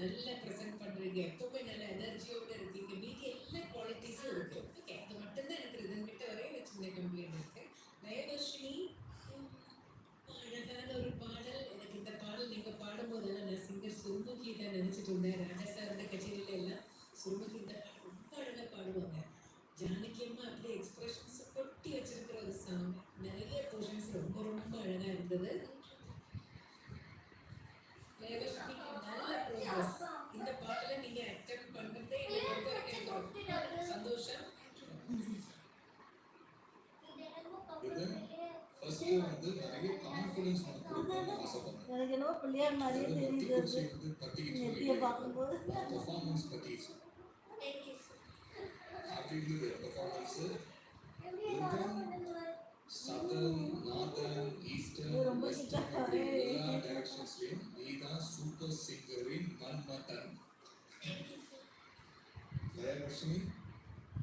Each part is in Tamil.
நல்லா ப்ரெசென்ட் பண்றீங்க, எப்பவுமே நல்ல எனர்ஜியோட இருக்கீங்க, மீதி எல்லா குவாலிட்டிஸும் இருக்கு. ஓகே, அது மட்டும்தான் எனக்கு ரிதம் கிட்ட ஒரே ஒரு சின்ன கம்ப்ளைண்ட் இருக்கு. நயவர்ஷினி அழகான ஒரு பாடல். எனக்கு இந்த பாடல் நீங்க பாடும்போதெல்லாம் நான் சிங்கர் சுருமுகி தான் நினைச்சிட்டு இருந்தேன். ராஜா சாரோட கச்சேரியில எல்லாம் சுருமுகி இந்த பாடல் ரொம்ப அழகா பாடுவாங்க. ஜானகி அம்மா அப்படியே எக்ஸ்பிரஷன்ஸ் கொட்டி வச்சிருக்கிற ஒரு சாங். நிறைய போர்ஷன்ஸ் ரொம்ப ரொம்ப அழகா இருந்தது. நல்ல ப்ரோக்ரஸ். இந்த பாடலை நீங்க அக்செப்ட் பண்றதே எனக்கு ரொம்ப எனக்கு சந்தோஷம். ஃபர்ஸ்ட் வந்து நிறைய கான்ஃபிடன்ஸ் நமக்கு கொடுக்கணும்னு ஆசைப்படுறேன். எனக்கு என்னவோ பிள்ளையார் மாதிரியே தெரியுது நெத்தியை பார்க்கும்போது. பெர்ஃபார்மன்ஸ் பற்றி அப்படி performance southern northern eastern western அப்படி எல்லா டைரக்ஷன்ஸ்லையும் நீ தான் சூப்பர் சிங்கரின் மன்மதன். தயவர்ஷினி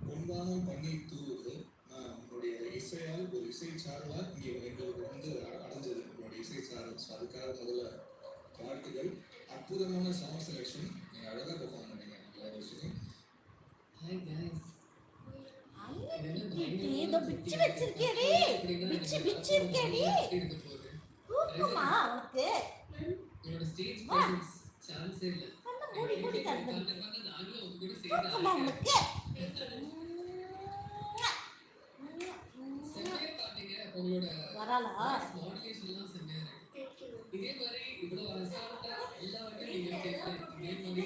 பொன்வானம் பண்ணி தூவுது. உன்னுடைய இசையால் ஒரு இசை சாரலா இங்கே எங்களுக்கு வந்து அடைஞ்சது உன்னுடைய இசை சாரல். அதுக்காக முதல்ல வாழ்த்துக்கள். அற்புதமான சாங் செலெக்ஷன், நீங்க அழகா பெர்ஃபார்ம் பண்ணீங்க தயவர்ஷினி. ஹாய் गाइस, ஏதோ பிச்சு வச்சிருக்கேடி, பிச்சு பிச்சு இருக்கேடி. தூக்குமா உனக்கு? என்னோட ஸ்டேஜ் பிரசன்ஸ் சான்ஸ் இல்ல. கண்ண மூடி மூடி கண்ணு. நாங்களும் உங்க கூட சேர்ந்து தூக்குமா உனக்கு? செம்மையா பாட்டீங்க. உங்களோட வராளா? மாடுலேஷன்லாம் செம்மையா இருக்கு. இதே மாதிரி இவ்வளவு அசால்ட்டா எல்லாவற்றையும் நீங்க கேட்கலாம். இதே மாதிரி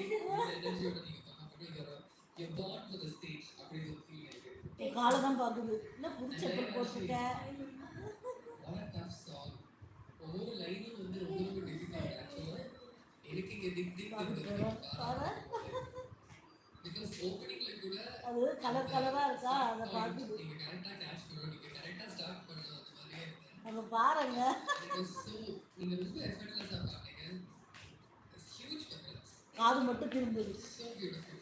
எனர்ஜியோட நீங்க பண்ண you bought for the stage அப்படி ஒரு ஃபீல் இருக்கு. காலை தான் பாக்குது. என்ன புது chappal போட்டுட்ட? what a tough song. ஒவ்வொரு லைனும் வந்து ரொம்ப ரொம்ப டிஃபிகல்ட். ஆக்சுவலா எனக்கு இங்க திக் திக் because opening ல கூட அது கலர் கலரா இருக்கா அத பாக்குது. நீங்க கரெக்ட்டா கேட்ச் பண்ணணும். நீங்க கரெக்ட்டா ஸ்டார்ட் பண்ணணும். அந்த மாதிரியே இருக்கு. நம்ம பாருங்க. நீங்க ரொம்ப எஃபர்ட்லெஸ்ஸா பாத்தீங்க. huge difference. காது மட்டும் திரும்புது. so beautiful.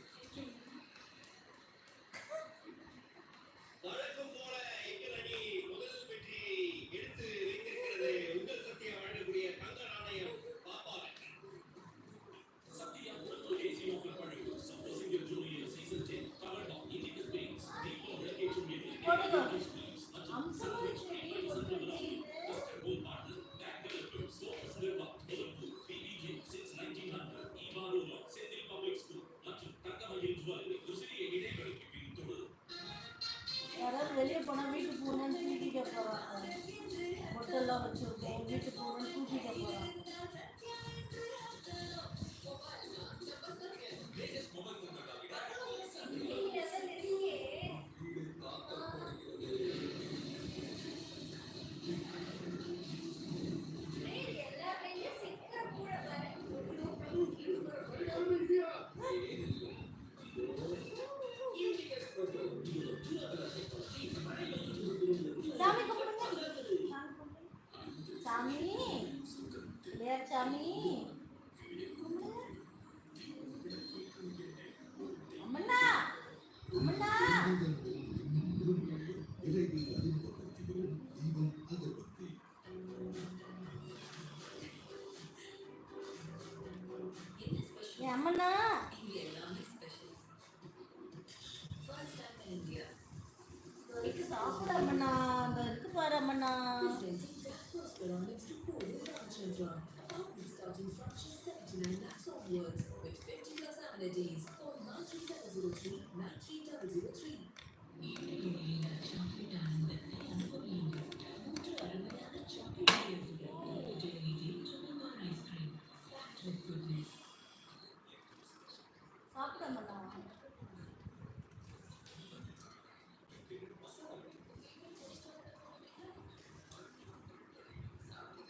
வழக்கம் போல எங்கள் அணி முதல் வெற்றி எடுத்து வைத்திருக்கிறது. உங்கள் சத்தியம் வழங்கக்கூடிய தங்க நாணயம் பாப்பா. சத்யா உங்கள் ஏசியோவில் பழகும் super singer junior season 10 powered by Indica space. தீபோ ரகேஜும் எதிர்ப்பு யாராவது வெளியே போனா வீட்டுக்கு போகணும்னு தூக்கிக்க போறாங்க. ஹோட்டல்லாம் வச்சிருக்கோம், வீட்டுக்கு போகணும்னு தூக்கிக்க போறாங்க. சாமி கும்பிடுங்க. சாமி பிள்ளையார் சாமி அம்மண்ணா அம்மண்ணா. என் அம்மண்ணா சாப்பிட அம்மண்ணா. அந்த இருக்கு பாரு அம்மண்ணா. Starting from 79 lakhs of words with 50 plus amenities for 9703 9303. Chocolate and unforgettable. Chocolate ice cream. Packed with goodness. சாப்பிட அம்மண்ணா.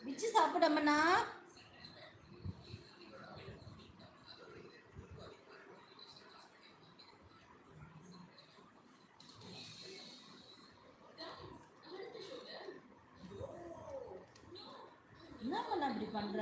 பிச்சு சாப்பிட அம்மண்ணா. என்ன பண்ண அப்படி பண்ற?